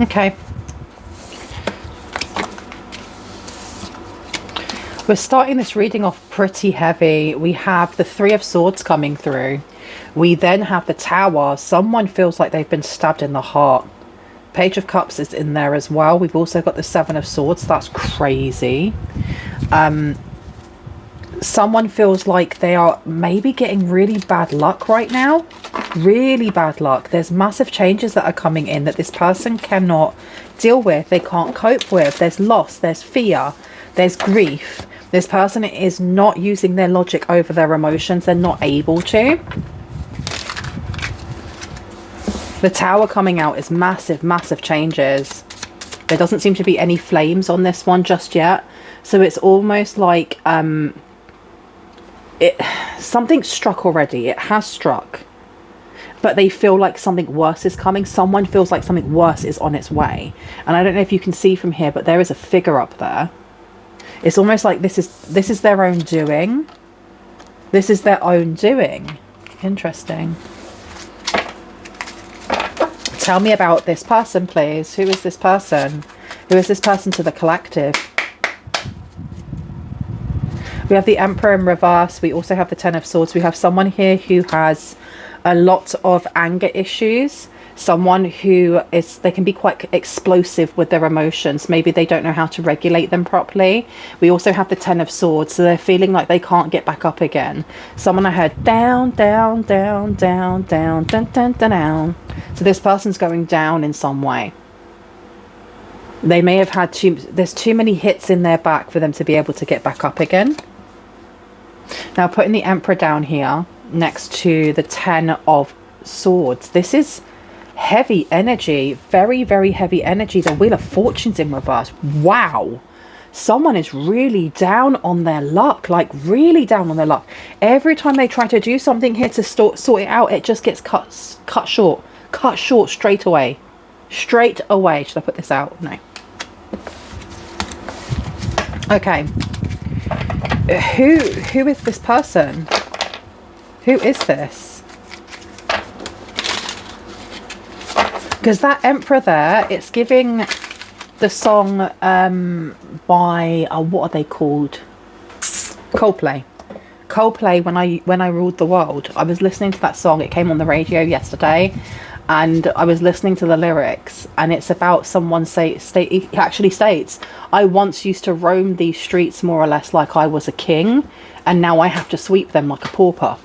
Okay. We're starting this reading off pretty heavy. We have the Three of Swords coming through. We then have the Tower. Someone feels like they've been stabbed in the heart. Page of Cups is in there as well. We've also got the Seven of Swords. That's crazy. Someone feels like they are maybe getting really bad luck right now. Really bad luck. There's massive changes that are coming in that this person cannot deal with. They can't cope with. There's loss. There's fear. There's grief. This person is not using their logic over their emotions. They're not able to. The Tower coming out is massive, massive changes. There doesn't seem to be any flames on this one just yet. So it's almost like something struck already. It has struck. But they feel like something worse is coming. Someone feels like something worse is on its way. And I don't know if you can see from here, but there is a figure up there. It's almost like this is their own doing. This is their own doing. Interesting. Tell me about this person, please. Who is this person? Who is this person to the collective? We have the Emperor in reverse. We also have the Ten of Swords. We have someone here who has a lot of anger issues. Someone who they can be quite explosive with their emotions. Maybe they don't know how to regulate them properly. We also have the Ten of Swords, so they're feeling like they can't get back up again. Someone I heard down, down, down, down, down, down, down, down, down. So this person's going down in some way. They may have had there's too many hits in their back for them to be able to get back up again. Now putting the Emperor down here next to the Ten of Swords. This is heavy energy, very, very heavy energy. The Wheel of Fortune's in reverse. Wow. Someone is really down on their luck, like really down on their luck. Every time they try to do something here to sort it out, it just gets cut short straight away. Straight away. Should I put this out? No. Okay. Who is this person? Who is this? Because that Emperor there, it's giving the song by what are they called? Coldplay. Coldplay, when I ruled the world. I was listening to that song. It came on the radio yesterday, and I was listening to the lyrics, and it's about someone it actually states, I once used to roam these streets more or less like I was a king, and now I have to sweep them like a pauper.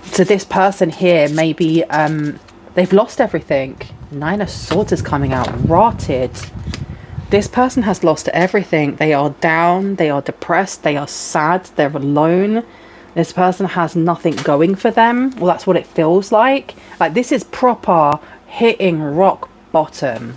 So this person here, maybe they've lost everything. Nine of Swords is coming out, rotted. This person has lost everything. They are down, they are depressed, they are sad, they're alone. This person has nothing going for them. Well, that's what it feels like. Like this is proper hitting rock bottom.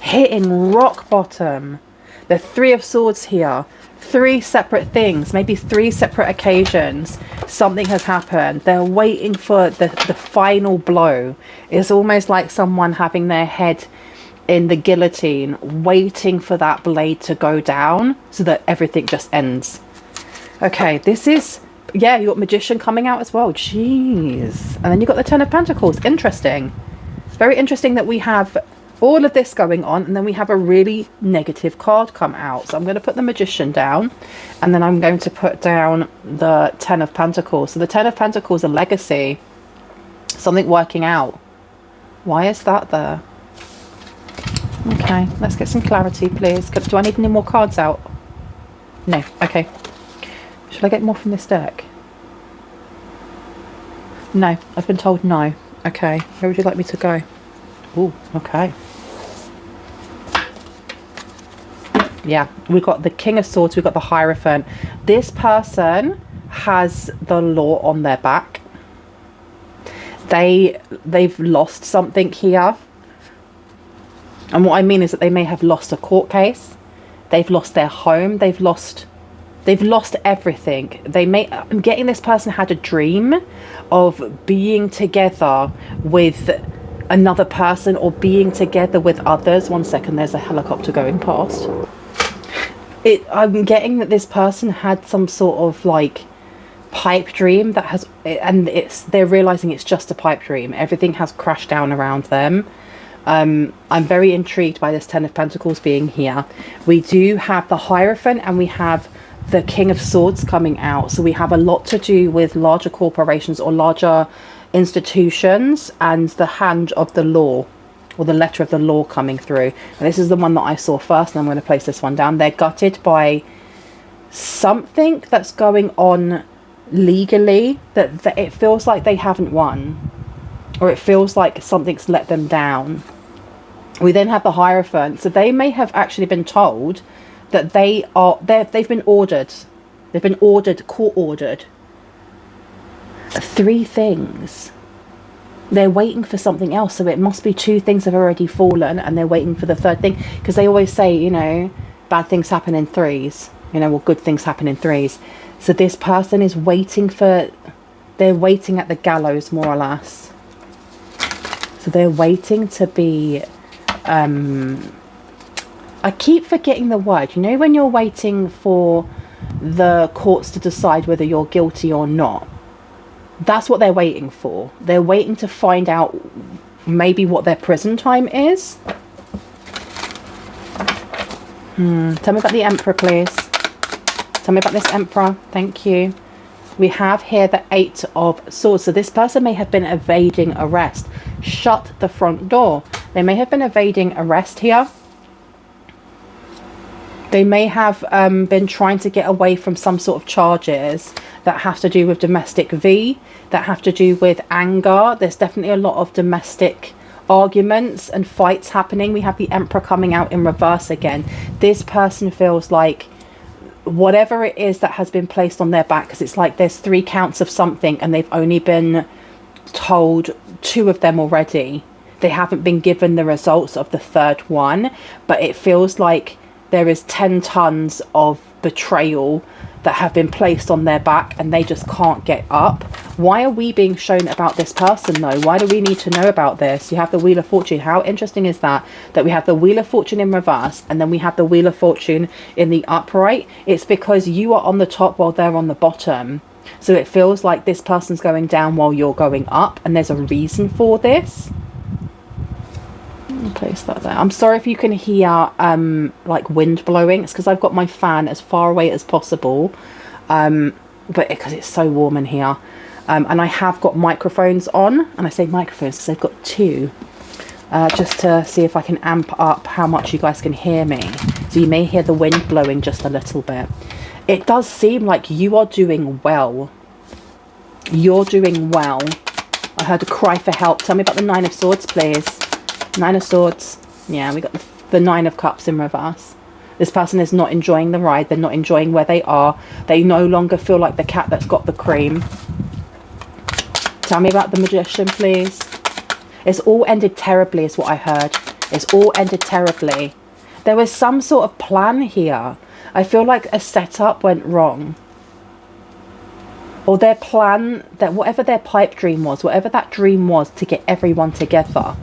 Hitting rock bottom. The Three of Swords here. 3 separate things, maybe 3 separate occasions. Something has happened. They're waiting for the final blow. It's almost like someone having their head in the guillotine, waiting for that blade to go down so that everything just ends. Okay, this is, yeah, you got Magician coming out as well. Jeez. And then you got the Ten of Pentacles. Interesting. It's very interesting that we have all of this going on, and then we have a really negative card come out. So I'm going to put the Magician down, and then I'm going to put down the Ten of Pentacles. So the Ten of Pentacles, a legacy, something working out. Why is that there? Okay, let's get some clarity, please. Do I need any more cards out? No. Okay. Should I get more from this deck? No, I've been told no. Okay, where would you like me to go? Oh, okay. Yeah, we've got the King of Swords, we've got the Hierophant. This person has the law on their back. They've lost something here. And what I mean is that they may have lost a court case. They've lost their home. They've lost everything. I'm getting this person had a dream of being together with another person or being together with others. One second, there's a helicopter going past. I'm getting that this person had some sort of like pipe dream that has, and they're realizing it's just a pipe dream. Everything has crashed down around them. I'm very intrigued by this Ten of Pentacles being here. We do have the Hierophant and we have the King of Swords coming out. So we have a lot to do with larger corporations or larger institutions, and the Hand of the Law, or the Letter of the Law coming through. And this is the one that I saw first, and I'm going to place this one down. They're gutted by something that's going on legally, that it feels like they haven't won, or it feels like something's let them down. We then have the Hierophant. So they may have actually been told that they've been ordered. They've been ordered, court ordered. 3 things. They're waiting for something else. So it must be 2 things have already fallen and they're waiting for the 3rd thing. Because they always say, you know, bad things happen in 3s. You know, or good things happen in 3s. So this person is waiting for... They're waiting at the gallows, more or less. So they're waiting to be... I keep forgetting the word. You know when you're waiting for the courts to decide whether you're guilty or not? That's what they're waiting for. They're waiting to find out maybe what their prison time is. Tell me about the Emperor, please. Tell me about this Emperor. Thank you. We have here the 8 of Swords. So this person may have been evading arrest. Shut the front door. They may have been evading arrest here. They may have been trying to get away from some sort of charges that have to do with domestic V, that have to do with anger. There's definitely a lot of domestic arguments and fights happening. We have the Emperor coming out in reverse again. This person feels like whatever it is that has been placed on their back, because it's like there's 3 counts of something and they've only been told 2 of them already. They haven't been given the results of the 3rd one, but it feels like there is 10 tons of betrayal that have been placed on their back and they just can't get up. Why are we being shown about this person though? Why do we need to know about this? You have the Wheel of Fortune. How interesting is that? That we have the Wheel of Fortune in reverse and then we have the Wheel of Fortune in the upright. It's because you are on the top while they're on the bottom. So it feels like this person's going down while you're going up, and there's a reason for this. Place that there. I'm sorry if you can hear like wind blowing. It's because I've got my fan as far away as possible, but because it's so warm in here, and I have got microphones on, and I say microphones because I've got 2, just to see if I can amp up how much you guys can hear me. So you may hear the wind blowing just a little bit. It does seem like you are doing well. You're doing well. I heard a cry for help. Tell me about the 9 of Swords, please. 9 of Swords. Yeah, we got the 9 of Cups in reverse. This person is not enjoying the ride. They're not enjoying where they are. They no longer feel like the cat that's got the cream. Tell me about the Magician, please. It's all ended terribly is what I heard. It's all ended terribly. There was some sort of plan here. I feel like a setup went wrong. Or their plan, that whatever their pipe dream was, whatever that dream was to get everyone together,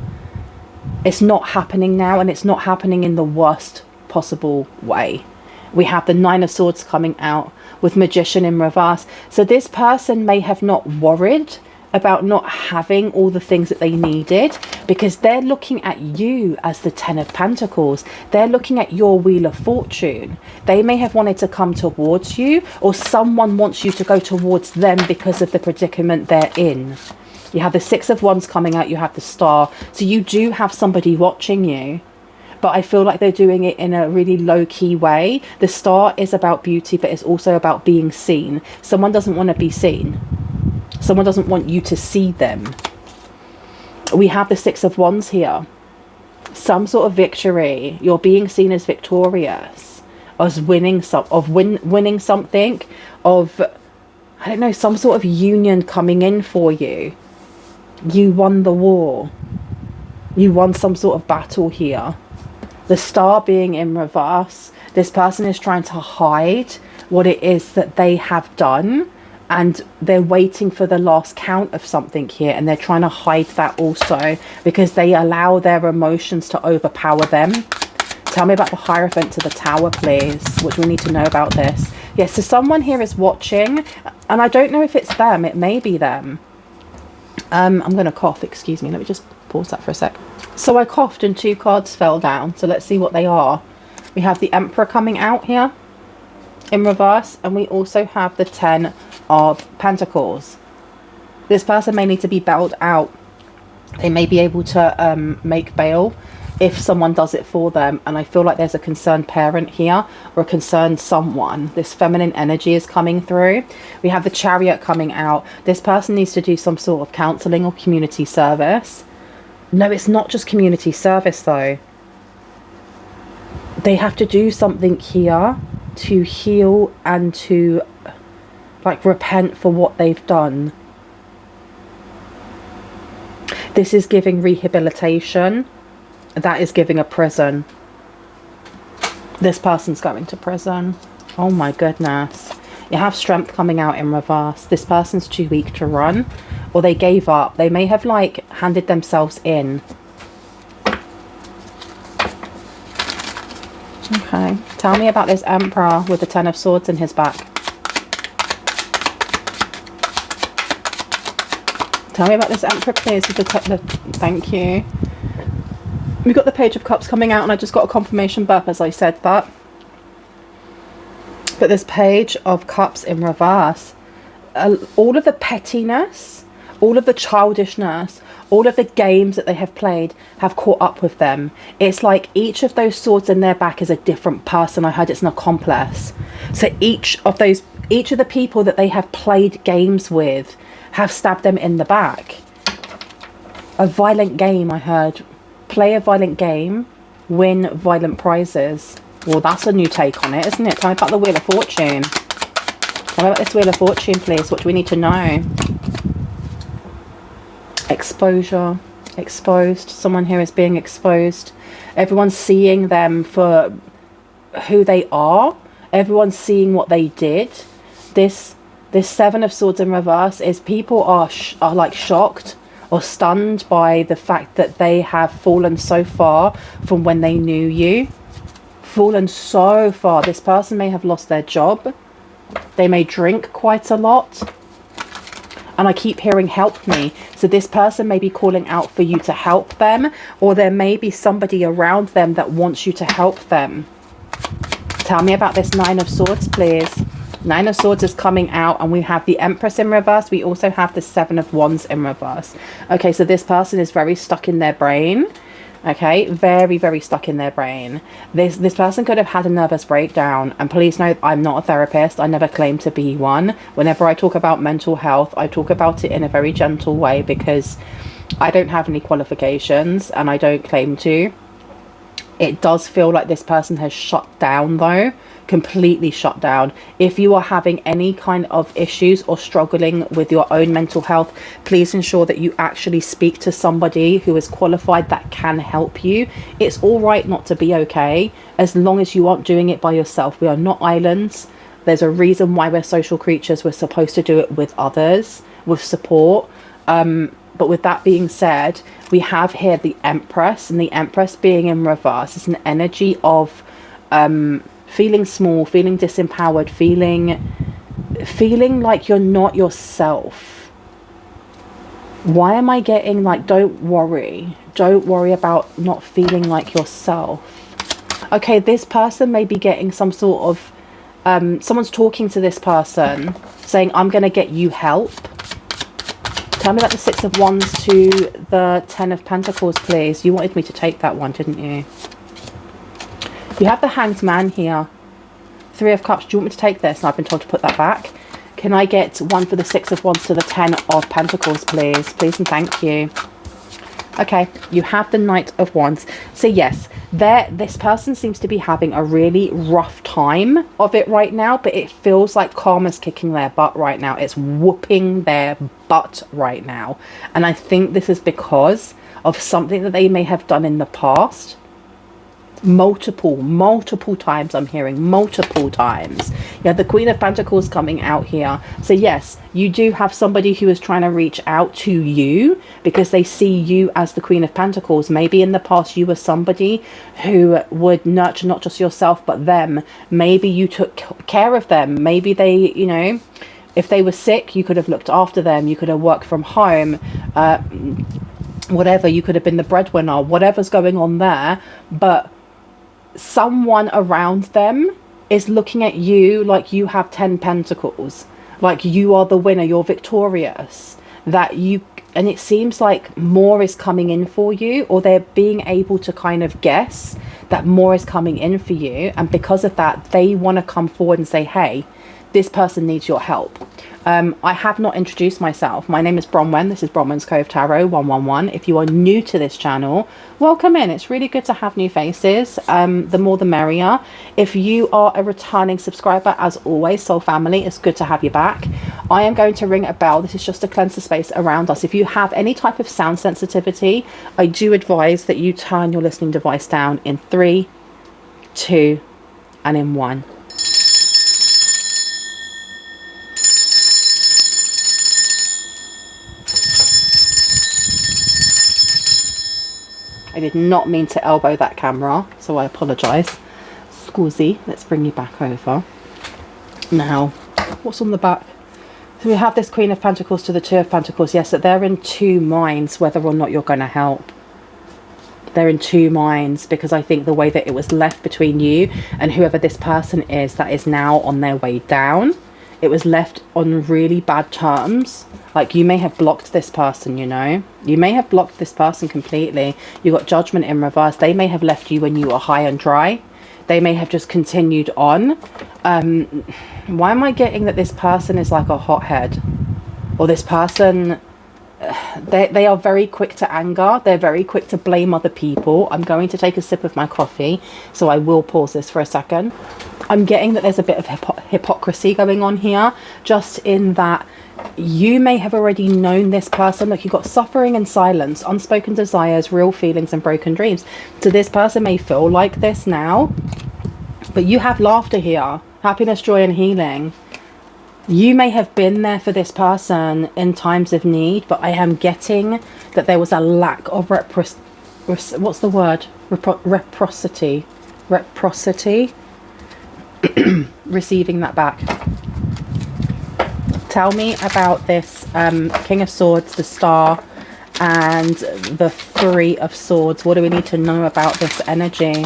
it's not happening now, and it's not happening in the worst possible way. We have the 9 of Swords coming out with Magician in reverse. So this person may have not worried about not having all the things that they needed, because they're looking at you as the 10 of Pentacles. They're looking at your Wheel of Fortune. They may have wanted to come towards you, or someone wants you to go towards them because of the predicament they're in. You have the 6 of Wands coming out, you have the Star. So you do have somebody watching you, but I feel like they're doing it in a really low-key way. The Star is about beauty, but it's also about being seen. Someone doesn't want to be seen. Someone doesn't want you to see them. We have the 6 of Wands here. Some sort of victory. You're being seen as victorious, as winning winning something, of, I don't know, some sort of union coming in for you. You won the war. You won some sort of battle here. The Star being in reverse. This person is trying to hide what it is that they have done, and they're waiting for the last count of something here, and they're trying to hide that also because they allow their emotions to overpower them. Tell me about the Hierophant to the Tower, please. What do we need to know about this? Yes, so someone here is watching, and I don't know if it's them. It may be them. I'm going to cough, excuse me. Let me just pause that for a sec. So I coughed and 2 cards fell down. So let's see what they are. We have the Emperor coming out here in reverse. And we also have the 10 of Pentacles. This person may need to be bailed out. They may be able to make bail if someone does it for them. And I feel like there's a concerned parent here or a concerned someone. This feminine energy is coming through. We have the Chariot coming out. This person needs to do some sort of counselling or community service. No, it's not just community service though. They have to do something here to heal and to like repent for what they've done. This is giving rehabilitation. That is giving a prison. This person's going to prison. Oh my goodness. You have Strength coming out in reverse. This person's too weak to run, or they gave up. They may have like handed themselves in. Okay. Tell me about this Emperor with the 10 of Swords in his back. Tell me about this Emperor, please, with the thank you. We've got the Page of Cups coming out, and I just got a confirmation burp as I said that. But this Page of Cups in reverse, all of the pettiness, all of the childishness, all of the games that they have played have caught up with them. It's like each of those swords in their back is a different person. I heard it's an accomplice. So each of the people that they have played games with have stabbed them in the back. A violent game, I heard. Play a violent game, win violent prizes. Well, that's a new take on it, isn't it? Tell me about the Wheel of Fortune. Tell me about this Wheel of Fortune, please. What do we need to know? Exposure. Exposed. Someone here is being exposed. Everyone's seeing them for who they are. Everyone's seeing what they did. This 7 of Swords in reverse is people are like shocked or stunned by the fact that they have fallen so far from when they knew you. Fallen so far. This person may have lost their job. They may drink quite a lot. And I keep hearing help me. So this person may be calling out for you to help them, or there may be somebody around them that wants you to help them. Tell me about this 9 of Swords, please. 9 of Swords is coming out, and we have the Empress in reverse. We also have the 7 of Wands in reverse. Okay, so this person is very stuck in their brain. Okay, very, very stuck in their brain. This person could have had a nervous breakdown. And please note, I'm not a therapist. I never claim to be one. Whenever I talk about mental health, I talk about it in a very gentle way because I don't have any qualifications and I don't claim to. It does feel like this person has shut down though. Completely shut down. If you are having any kind of issues or struggling with your own mental health, please ensure that you actually speak to somebody who is qualified that can help you. It's all right not to be okay as long as you aren't doing it by yourself. We are not islands. There's a reason why we're social creatures. We're supposed to do it with others, with support. But with that being said, we have here the Empress, and the Empress being in reverse is an energy of feeling small, feeling disempowered, feeling like you're not yourself. Why am I getting like, don't worry about not feeling like yourself? Okay, this person may be getting some sort of someone's talking to this person saying, I'm gonna get you help. Tell me about the 6 of Wands to the 10 of Pentacles, please. You wanted me to take that one, didn't you? You have the Hanged Man here. 3 of Cups. Do you want me to take this? And I've been told to put that back. Can I get one for the 6 of Wands to the 10 of Pentacles, please? Please and thank you. Okay, you have the Knight of Wands. So yes, this person seems to be having a really rough time of it right now, but it feels like karma's kicking their butt right now. It's whooping their butt right now. And I think this is because of something that they may have done in the past. Multiple times. I'm hearing multiple times. You have the Queen of Pentacles coming out here. So yes, you do have somebody who is trying to reach out to you because they see you as the Queen of Pentacles. Maybe in the past you were somebody who would nurture not just yourself but them. Maybe you took care of them. Maybe they, you know, if they were sick, you could have looked after them. You could have worked from home. whatever, you could have been the breadwinner, whatever's going on there, but someone around them is looking at you like you have 10 pentacles, like you are the winner, you're victorious, that you, and it seems like more is coming in for you, or they're being able to kind of guess that more is coming in for you, and because of that they want to come forward and say, hey, this person needs your help. I have not introduced myself. My name is Bronwen. This is Bronwen's Cove Tarot 111. If you are new to this channel, welcome in. It's really good to have new faces. The more the merrier. If you are a returning subscriber, as always, soul family, it's good to have you back. I am going to ring a bell. This is just to cleanse the space around us. If you have any type of sound sensitivity, I do advise that you turn your listening device down in 3, 2, and in 1. I did not mean to elbow that camera, so I apologise. Scusi, let's bring you back over. Now, what's on the back? So we have this Queen of Pentacles to the Two of Pentacles. Yes, that they're in two minds whether or not you're going to help. They're in two minds because I think the way that it was left between you and whoever this person is that is now on their way down, it was left on really bad terms. Like, you may have blocked this person, you know. You may have blocked this person completely. You got Judgment in reverse. They may have left you when you were high and dry. They may have just continued on. Why am I getting that this person is like a hothead? Or this person, they are very quick to anger. They're very quick to blame other people. I'm going to take a sip of my coffee, so I will pause this for a second. I'm getting that there's a bit of hypocrisy going on here, just in that you may have already known this person. Like, you've got suffering and silence, unspoken desires, real feelings and broken dreams. So this person may feel like this now, but you have laughter here, happiness, joy and healing. You may have been there for this person in times of need, but I am getting that there was a lack of what's the word? Reciprocity. Receiving that back. Tell me about this King of Swords, the Star, and the Three of Swords. What do we need to know about this energy?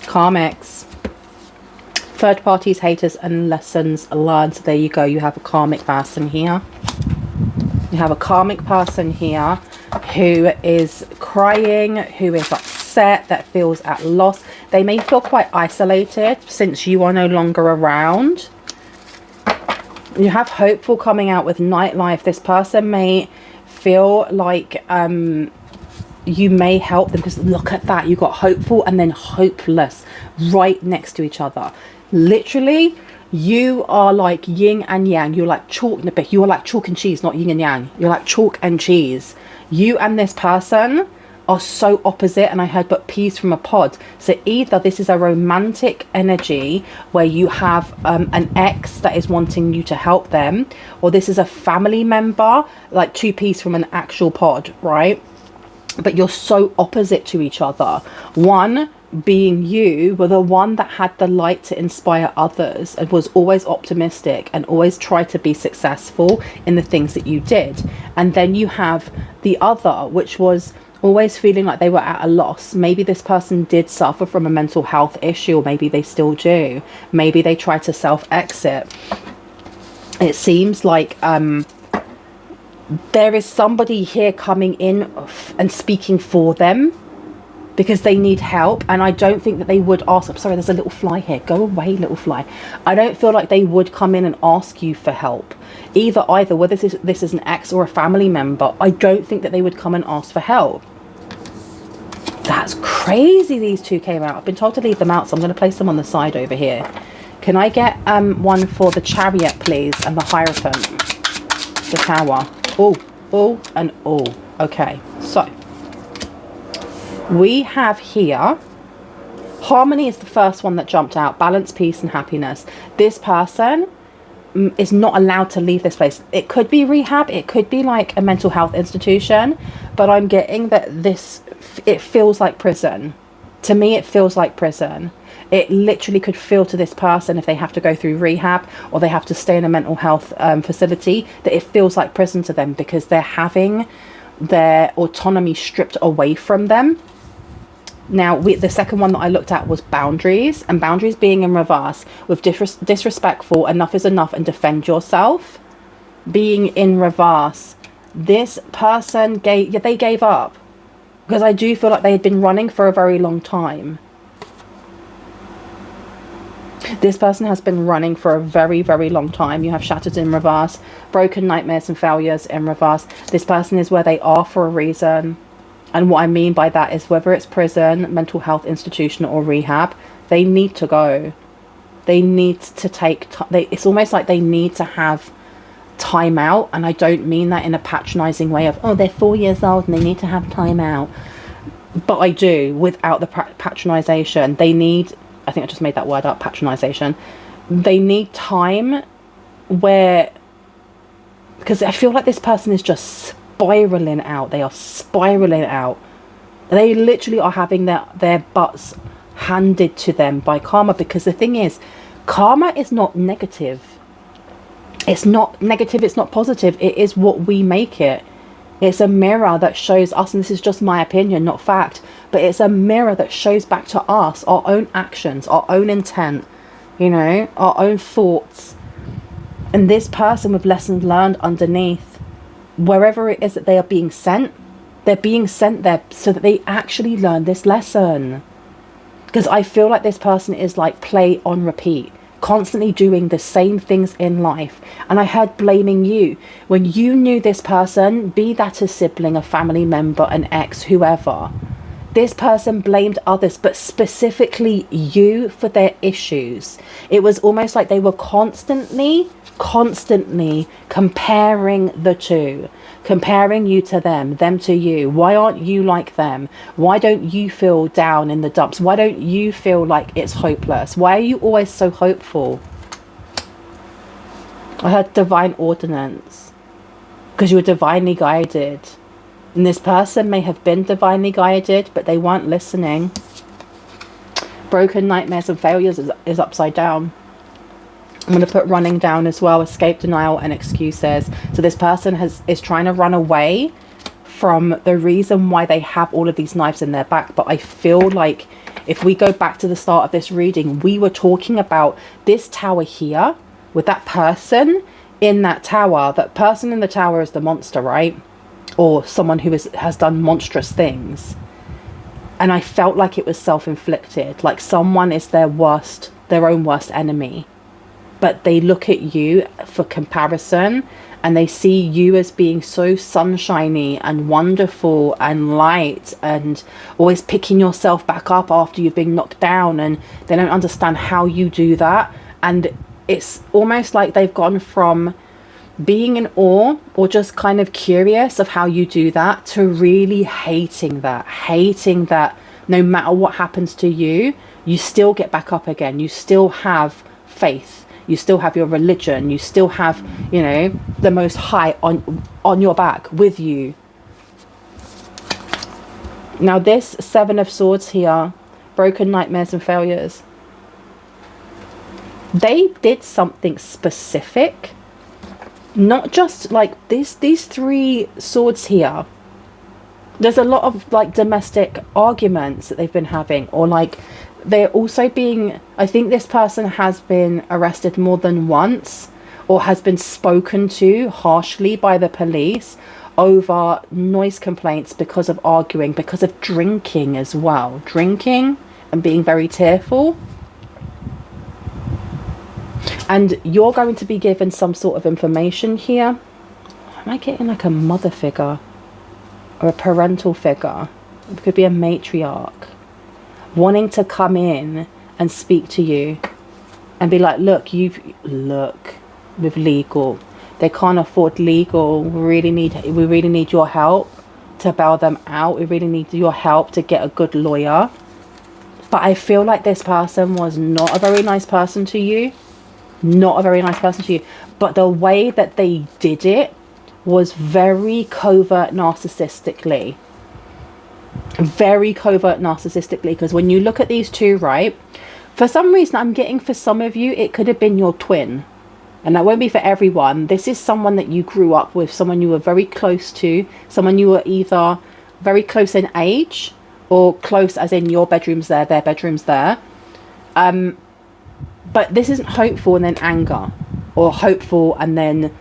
Karmics. Third parties, haters, and lessons learned. So there you go. You have a karmic person here. You have a karmic person here who is crying, who is upset, that feels at loss. They may feel quite isolated since you are no longer around. You have hopeful coming out with nightlife. This person may feel like you may help them, because look at that. You got hopeful and then hopeless right next to each other. Literally, you are like yin and yang. You're like chalk, but you are like chalk and cheese, not yin and yang. You're like chalk and cheese. You and this person are so opposite, and I heard but peas from a pod. So either this is a romantic energy where you have an ex that is wanting you to help them, or this is a family member, like two peas from an actual pod, right? But you're so opposite to each other. One being you were the one that had the light to inspire others and was always optimistic and always tried to be successful in the things that you did. And then you have the other, which was always feeling like they were at a loss. Maybe this person did suffer from a mental health issue, or maybe they still do. Maybe they tried to self-exit. It seems like there is somebody here coming in and speaking for them because they need help, and I don't think that they would ask. I'm sorry, there's a little fly here. Go away, little fly. I don't feel like they would come in and ask you for help. Either whether this is an ex or a family member, I don't think that they would come and ask for help. That's crazy. These two came out. I've been told to leave them out, so I'm going to place them on the side over here. Can I get one for the Chariot, please, and the Hierophant, the Tower? Oh, and oh. Okay, so we have here harmony is the first one that jumped out. Balance, peace and happiness. This person is not allowed to leave this place. It could be rehab, it could be like a mental health institution, but I'm getting that it feels like prison. To me, it feels like prison. It literally could feel to this person, if they have to go through rehab or they have to stay in a mental health facility, that it feels like prison to them, because they're having their autonomy stripped away from them. Now, the second one that I looked at was boundaries, and boundaries being in reverse with disrespectful, enough is enough, and defend yourself. Being in reverse, this person gave up, because I do feel like they had been running for a very long time. This person has been running for a very, very long time. You have shattered in reverse, broken nightmares and failures in reverse. This person is where they are for a reason. And what I mean by that is, whether it's prison, mental health institution or rehab, they need to go. They need to take it's almost like they need to have time out. And I don't mean that in a patronizing way of, oh, they're 4 years old and they need to have time out. But I do, without the patronization. They need, I think I just made that word up, patronization. They need time where, because I feel like this person is just spiraling out. They are spiraling out. They literally are having their butts handed to them by karma, because the thing is, karma is not negative. It's not negative, it's not positive. It is what we make it. It's a mirror that shows us, and this is just my opinion, not fact, but it's a mirror that shows back to us our own actions, our own intent, you know, our own thoughts. And this person with lessons learned underneath, wherever it is that they are being sent, they're being sent there so that they actually learn this lesson. Because I feel like this person is like play on repeat, constantly doing the same things in life. And I heard blaming you. When you knew this person, be that a sibling, a family member, an ex, whoever, this person blamed others, but specifically you, for their issues. It was almost like they were constantly comparing the two, comparing you to them to you. Why aren't you like them? Why don't you feel down in the dumps? Why don't you feel like it's hopeless? Why are you always so hopeful? I heard divine ordinance, because you were divinely guided. And this person may have been divinely guided, but they weren't listening. Broken nightmares and failures is upside down. I'm going to put running down as well, escape, denial and excuses. So this person is trying to run away from the reason why they have all of these knives in their back. But I feel like if we go back to the start of this reading, we were talking about this tower here with that person in that tower. That person in the tower is the monster, right? Or someone who has done monstrous things. And I felt like it was self-inflicted, like someone is their own worst enemy. But they look at you for comparison, and they see you as being so sunshiny and wonderful and light, and always picking yourself back up after you've been knocked down, and they don't understand how you do that. And it's almost like they've gone from being in awe or just kind of curious of how you do that to really hating that no matter what happens to you, you still get back up again. You still have faith. You still have your religion. You still have, you know, the Most High on your back with you. Now this Seven of Swords here, broken nightmares and failures. They did something specific. Not just like these three swords here. There's a lot of like domestic arguments that they've been having, or like they're also being, I think this person has been arrested more than once, or has been spoken to harshly by the police over noise complaints because of arguing, because of drinking as well. Drinking and being very tearful. And you're going to be given some sort of information here. Am I getting like a mother figure or a parental figure? It could be a matriarch wanting to come in and speak to you and be like, look, with legal. They can't afford legal. We really need your help to bail them out. We really need your help to get a good lawyer. But I feel like this person was not a very nice person to you. Not a very nice person to you. But the way that they did it was very covert narcissistically. Very covert narcissistically. Because when you look at these two, right, For some reason, I'm getting, for some of you, it could have been your twin. And that won't be for everyone. This is someone that you grew up with, someone you were very close to, someone you were either very close in age or close as in your bedroom's there, their bedroom's there. But this isn't hopeful and then anger, or hopeful and then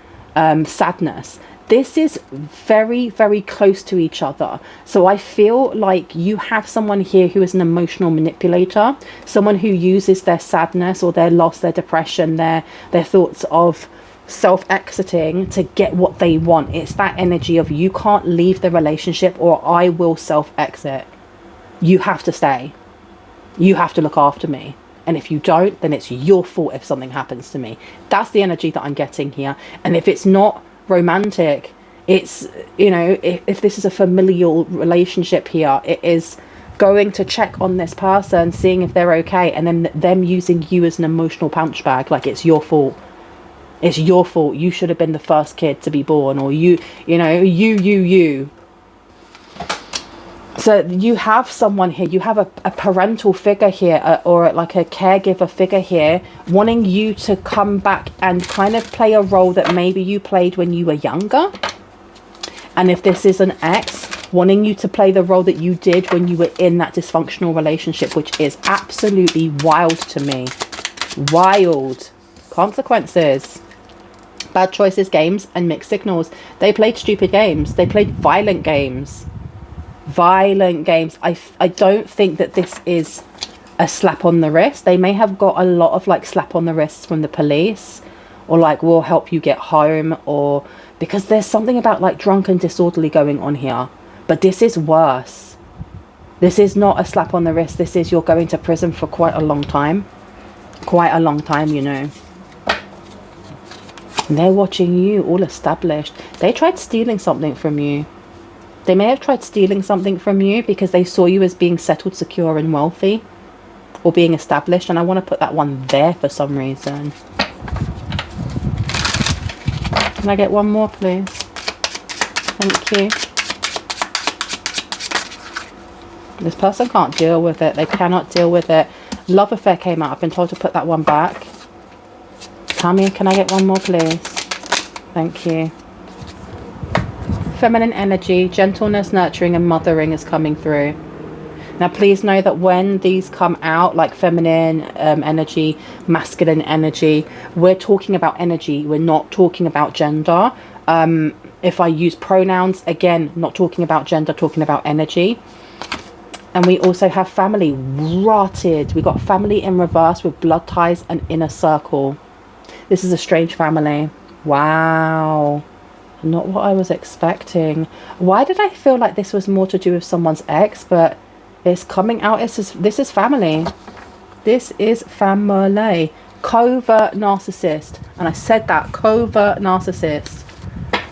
sadness. This is very, very close to each other. So I feel like you have someone here who is an emotional manipulator, someone who uses their sadness or their loss, their depression, their thoughts of self-exiting to get what they want. It's that energy of, you can't leave the relationship or I will self-exit. You have to stay. You have to look after me. And if you don't, then it's your fault if something happens to me. That's the energy that I'm getting here. And if it's not romantic, it's, you know, if this is a familial relationship here, it is going to check on this person, seeing if they're okay, and then them using you as an emotional punch bag, like it's your fault. It's your fault. You should have been the first kid to be born, or you know, you. So you have someone here, you have a parental figure here, or like a caregiver figure here, wanting you to come back and kind of play a role that maybe you played when you were younger. And if this is an ex, wanting you to play the role that you did when you were in that dysfunctional relationship, which is absolutely wild to me. Wild. Consequences. Bad choices, games, and mixed signals. They played stupid games. They played violent games. Violent games. I don't think that this is a slap on the wrist. They may have got a lot of like slap on the wrists from the police, or like, we'll help you get home, or because there's something about like drunk and disorderly going on here. But this is worse. This is not a slap on the wrist. This is, you're going to prison for quite a long time. Quite a long time, you know. And they're watching you, all established. They tried stealing something from you. They may have tried stealing something from you because they saw you as being settled, secure and wealthy, or being established. And I want to put that one there for some reason. Can I get one more, please? Thank you. This person can't deal with it. They cannot deal with it. Love affair came out. I've been told to put that one back. Tammy, can I get one more, please? Thank you. Feminine energy, gentleness, nurturing and mothering is coming through. Now please know that when these come out, like feminine energy, masculine energy, we're talking about energy, we're not talking about gender. If I use pronouns, again, not talking about gender, talking about energy. And we also have family rotted. We got family in reverse with blood ties and inner circle. This is a strange family. Wow. Not what I was expecting. Why did I feel like this was more to do with someone's ex? But it's coming out. This is family. This is family. Covert narcissist. And I said that. Covert narcissist.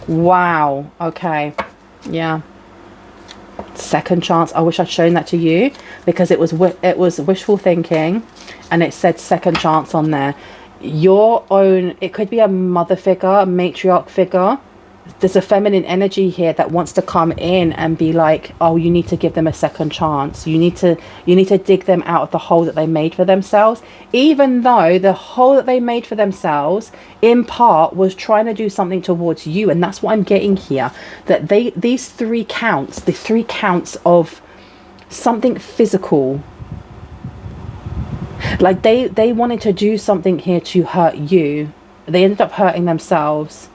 Wow. Okay. Yeah. Second chance. I wish I'd shown that to you, because it was wishful thinking, and it said second chance on there. Your own, it could be a mother figure, a matriarch figure. There's a feminine energy here that wants to come in and be like, oh, you need to give them a second chance. You need to dig them out of the hole that they made for themselves, even though the hole that they made for themselves in part was trying to do something towards you. And that's what I'm getting here, that these three counts, the three counts of something physical, like they wanted to do something here to hurt you. They ended up hurting themselves.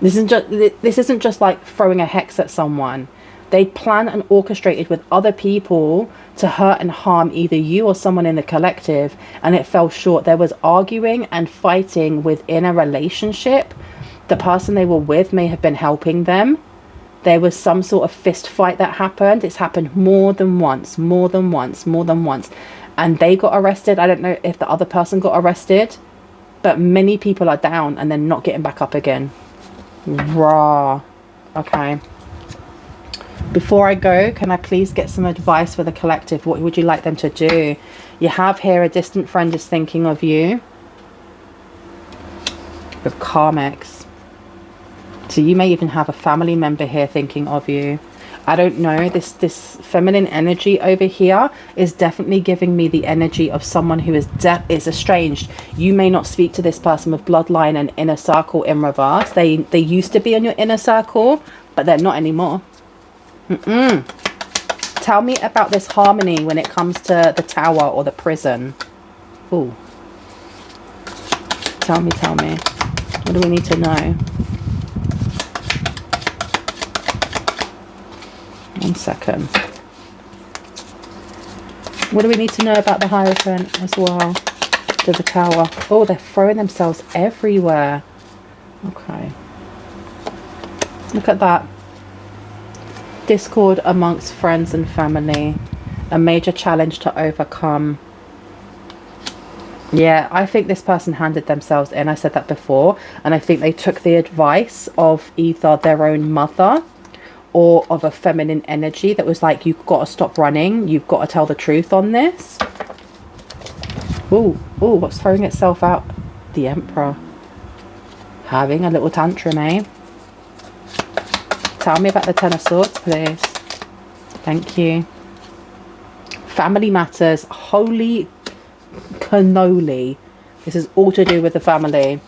This isn't just like throwing a hex at someone. They planned and orchestrated with other people to hurt and harm either you or someone in the collective, and it fell short. There was arguing and fighting within a relationship. The person they were with may have been helping them. There was some sort of fist fight that happened. It's happened more than once. And they got arrested. I don't know if the other person got arrested, but many people are down and then not getting back up again. Raw. Okay. Before I go, can I please get some advice for the collective? What would you like them to do? You have here a distant friend is thinking of you. With karmics. So you may even have a family member here thinking of you. I don't know, this feminine energy over here is definitely giving me the energy of someone who is estranged. You may not speak to this person with bloodline and inner circle in reverse. They used to be on your inner circle, but they're not anymore. Tell me about this harmony when it comes to the tower or the prison. Ooh. Tell me. What do we need to know? 1 second. What do we need to know about the Hierophant as well? To the tower. Oh, they're throwing themselves everywhere. Okay. Look at that. Discord amongst friends and family. A major challenge to overcome. Yeah, I think this person handed themselves in. I said that before. And I think they took the advice of either their own mother or of a feminine energy that was like, you've got to stop running. You've got to tell the truth on this. Ooh, what's throwing itself out? The Emperor. Having a little tantrum, eh? Tell me about the Ten of Swords, please. Thank you. Family matters. Holy cannoli. This is all to do with the family.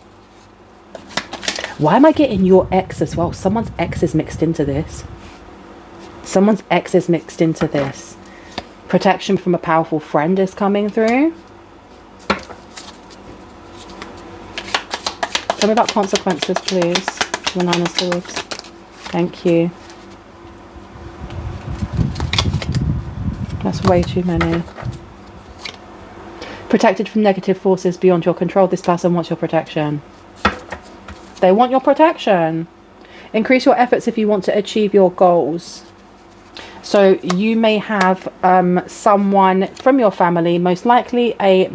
Why am I getting your ex as well? Someone's ex is mixed into this. Someone's ex is mixed into this. Protection from a powerful friend is coming through. Tell me about consequences, please. The Nine of Swords. Thank you. That's way too many. Protected from negative forces beyond your control. This person wants your protection. They want your protection. Increase your efforts if you want to achieve your goals. So you may have someone from your family, most likely a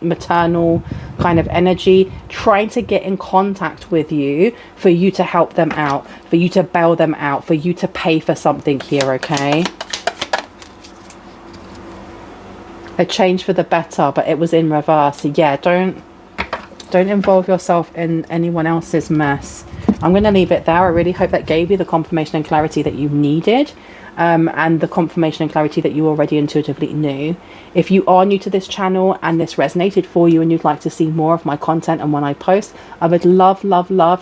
maternal kind of energy, trying to get in contact with you for you to help them out, for you to bail them out, for you to pay for something here, okay? A change for the better, but it was in reverse. Yeah, don't involve yourself in anyone else's mess. I'm going to leave it there. I really hope that gave you the confirmation and clarity that you needed, and the confirmation and clarity that you already intuitively knew. If you are new to this channel and this resonated for you and you'd like to see more of my content and when I post, I would love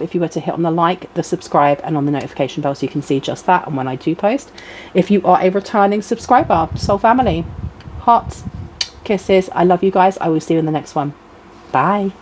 if you were to hit on the like, the subscribe, and on the notification bell so you can see just that and when I do post. If you are a returning subscriber, soul family, hearts, kisses, I love you guys. I will see you in the next one. Bye.